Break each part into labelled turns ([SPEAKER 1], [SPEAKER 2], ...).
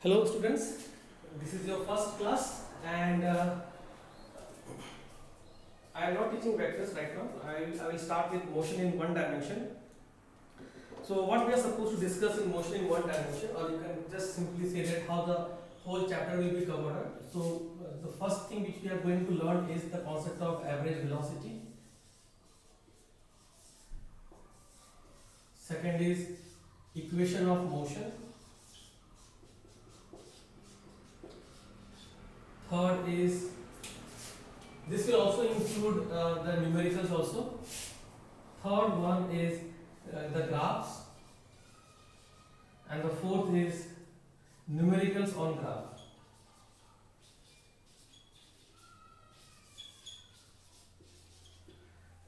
[SPEAKER 1] Hello students, this is your first class and I am not teaching vectors right now. I will start with motion in one dimension. So what we are supposed to discuss in motion in one dimension, or you can just simply say that how the whole chapter will be covered. So the first thing which we are going to learn is the concept of average velocity. Second is equation of motion. Third is, this will also include the numericals also. Third one is the graphs, and the fourth is numericals on graph.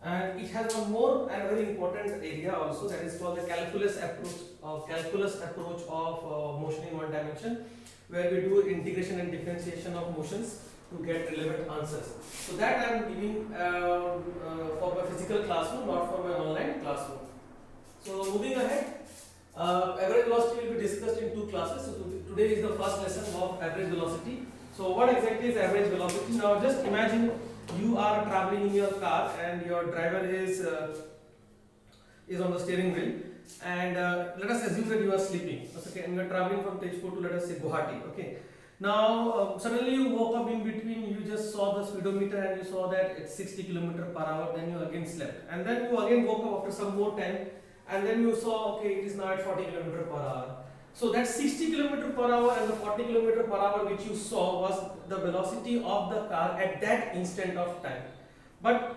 [SPEAKER 1] And it has one more and very important area also, that is called the calculus approach of motion in one dimension, where we do integration and differentiation of motions to get relevant answers. So that I am giving for my physical classroom, not for my online classroom. So moving ahead, average velocity will be discussed in two classes. So today is the first lesson of average velocity. So what exactly is average velocity? Now just imagine you are traveling in your car and your driver is on the steering wheel, and let us assume that you are sleeping. Okay, and you are traveling from Tezpur to, let us say, Guwahati. Okay. Now suddenly you woke up in between. You just saw the speedometer and you saw that it's 60 km/h. Then you again slept, and then you again woke up after some more time, and then you saw, okay, it is now at 40 km/h. So that 60 km/h and the 40 km/h which you saw was the velocity of the car at that instant of time. But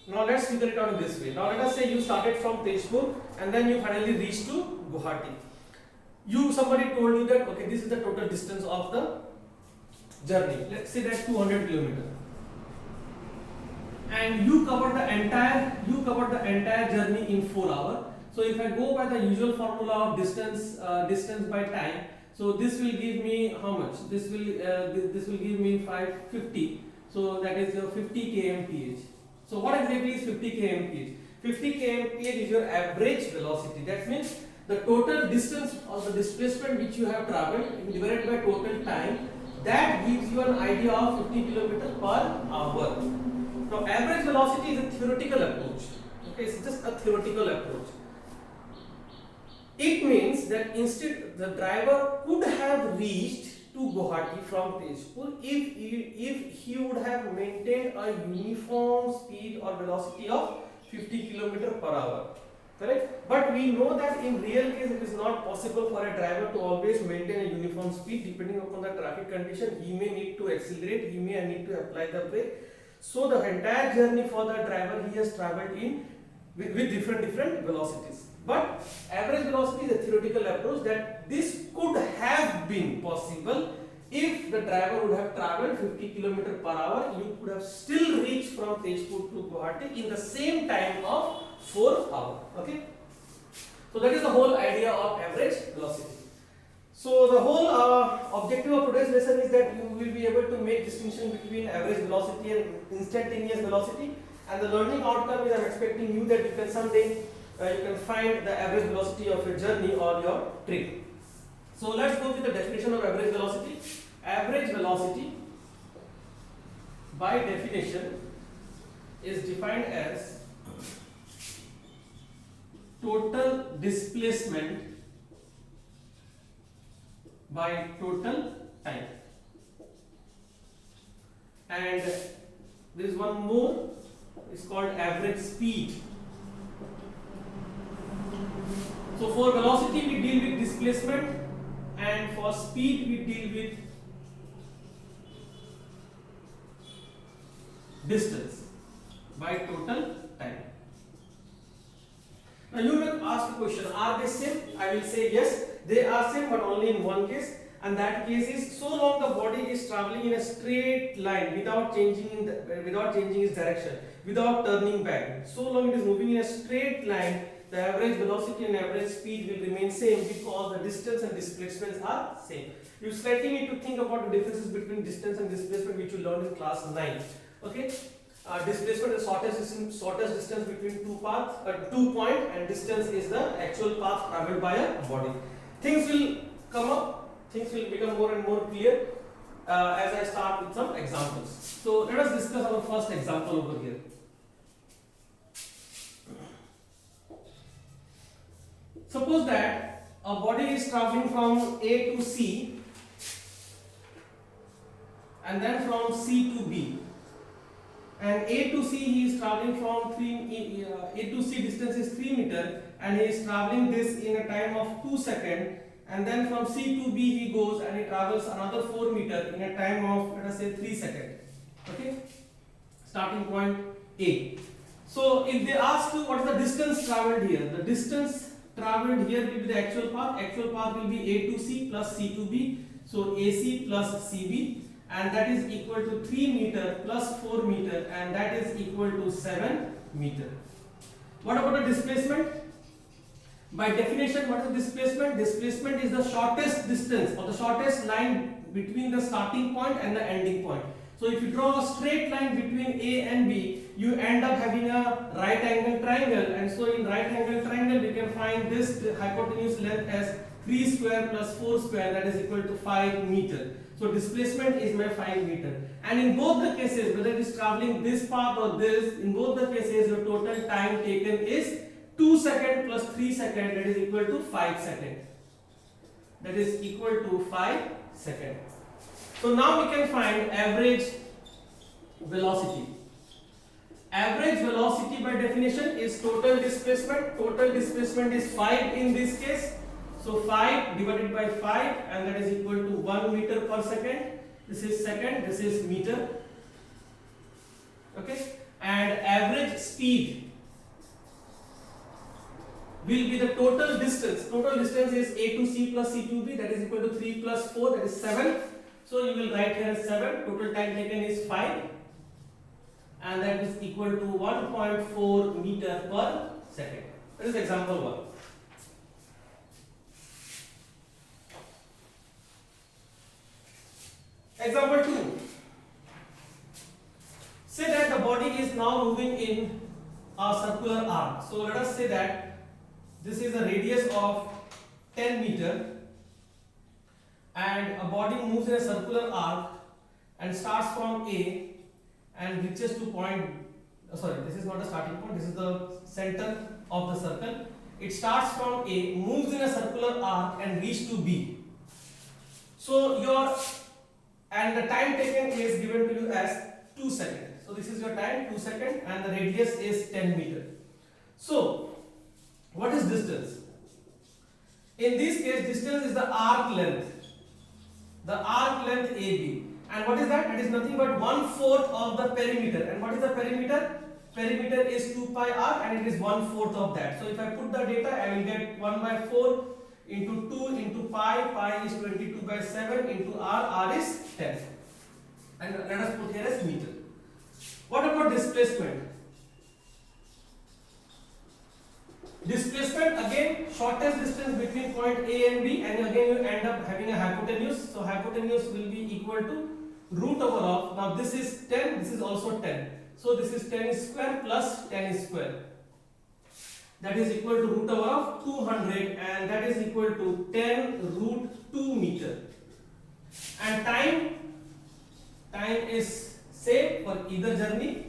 [SPEAKER 1] now let's figure it out in this way. Now let us say you started from Tezpur and then you finally reached to Guwahati. Somebody told you that, okay, this is the total distance of the journey. Let's say that's 200 km. And you covered the entire journey in 4 hours. So if I go by the usual formula of distance by time, so this will give me how much? This will give me 550. So that is your 50 kmph. So what exactly is 50 kmph? 50 kmph is your average velocity. That means the total distance or the displacement which you have traveled divided by total time, that gives you an idea of 50 km/h. Now average velocity is a theoretical approach. Okay, it's just a theoretical approach. It means that instead the driver could have reached to Guwahati from Tezpur if he would have maintained a uniform speed or velocity of 50 km/h. Correct? But we know that in real case it is not possible for a driver to always maintain a uniform speed. Depending upon the traffic condition, he may need to accelerate, he may need to apply the brake. So the entire journey for the driver, he has travelled in with different velocities. But average velocity is a theoretical approach, that this could have been possible if the driver would have travelled 50 km/h. You could have still reached from Tezpur to Guwahati in the same time of 4 hours. Okay. So that is the whole idea of average velocity. So the whole objective of today's lesson is that you will be able to make distinction between average velocity and instantaneous velocity. And the learning outcome is, I am expecting you that you can someday you can find the average velocity of your journey or your trip. So let's go with the definition of average velocity. Average velocity, by definition, is defined as total displacement by total time. And there is one more, it's called average speed. So for velocity we deal with displacement, and for speed we deal with distance by total time. Now you may ask a question, are they same? I will say yes, they are same, but only in one case, and that case is so long the body is traveling in a straight line without changing its direction, without turning back. So long it is moving in a straight line, the average velocity and average speed will remain same, because the distance and displacements are same. You slightly need to think about the differences between distance and displacement, which you learned in class 9. Okay. Displacement is shortest distance between two points, and distance is the actual path traveled by a body. Things will come up things will become more and more clear as I start with some examples. So let us discuss our first example over here. Suppose that a body is traveling from A to C and then from C to B. And A to C he is traveling from A to C distance is 3 meter and he is traveling this in a time of 2 seconds, and then from C to B he goes and he travels another 4 meter in a time of, let us say, 3 seconds. Okay, starting point A. So if they ask you what is the distance traveled here, the distance traveled here will be the actual path. Actual path will be A to C plus C to B. So AC plus CB, and that is equal to 3 meter plus 4 meter, and that is equal to 7 meter. What about the displacement? By definition, what is the displacement? Displacement is the shortest distance or the shortest line between the starting point and the ending point. So if you draw a straight line between A and B, you end up having a right angle triangle, and so in right angle triangle we can find this hypotenuse length as 3 square plus 4 square, that is equal to 5 meter. So displacement is my 5 meter, and in both the cases, whether it is traveling this path or this, in both the cases your total time taken is 2 seconds plus 3 seconds, that is equal to 5 seconds. That is equal to 5 seconds. So now we can find average velocity. Average velocity by definition is total displacement. Total displacement is 5 in this case. So 5 divided by 5, and that is equal to 1 meter per second. This is second, this is meter. Okay, and average speed will be the total distance. Total distance is A to C plus C to B, that is equal to 3 plus 4, that is 7. So you will write here as 7. Total time taken is 5, and that is equal to 1.4 meter per second. That is example 1. Example 2. Say that the body is now moving in a circular arc. So let us say that this is a radius of 10 meter, and a body moves in a circular arc and starts from A and reaches to point, this is not the starting point, this is the center of the circle. It starts from A, moves in a circular arc and reaches to B. So and the time taken is given to you as 2 seconds. So this is your time, 2 seconds, and the radius is 10 meter. So what is distance? In this case, distance is the arc length. The arc length AB. And what is that? It is nothing but 1/4 of the perimeter. And what is the perimeter? Perimeter is 2 pi r, and it is 1/4 of that. So if I put the data, I will get 1/4 into 2 into pi. Pi is 22/7 into r. R is 10. And let us put here as meter. What about displacement? Displacement, again, shortest distance between point A and B, and again you end up having a hypotenuse. So hypotenuse will be equal to root over of, now this is 10, this is also 10. So this is 10 square plus 10 square. That is equal to root over of 200, and that is equal to 10 root 2 meter. And time is same for either journey,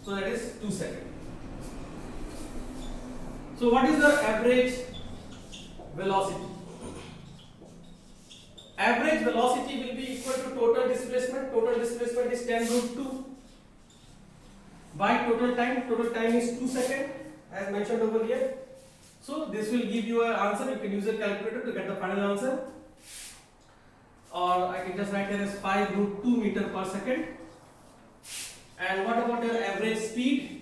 [SPEAKER 1] so that is 2 seconds. So what is the average velocity? Average velocity will be equal to total displacement. Total displacement is 10 root 2 by total time. Total time is 2 seconds as mentioned over here. So this will give you an answer. You can use a calculator to get the final answer. Or I can just write here as 5 root 2 meter per second. And what about your average speed?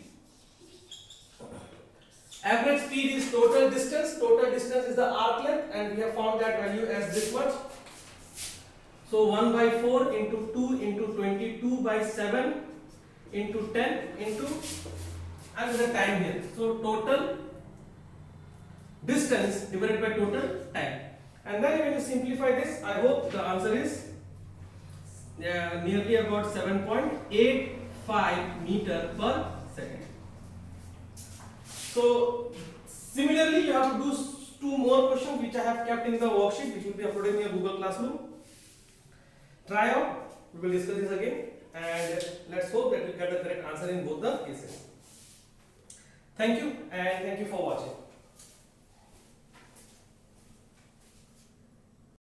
[SPEAKER 1] Average speed is total distance. Total distance is the arc length, and we have found that value as this much. So 1/4 into 2 into 22/7 into 10 into, and the time here. So total distance divided by total time. And then when you simplify this, I hope the answer is nearly about 7.85 meter per second. So similarly, you have to do 2 more questions which I have kept in the worksheet, which will be uploaded in your Google Classroom. try out. We will discuss this again, and let's hope that you get the correct answer in both the cases. Thank you, and thank you for watching.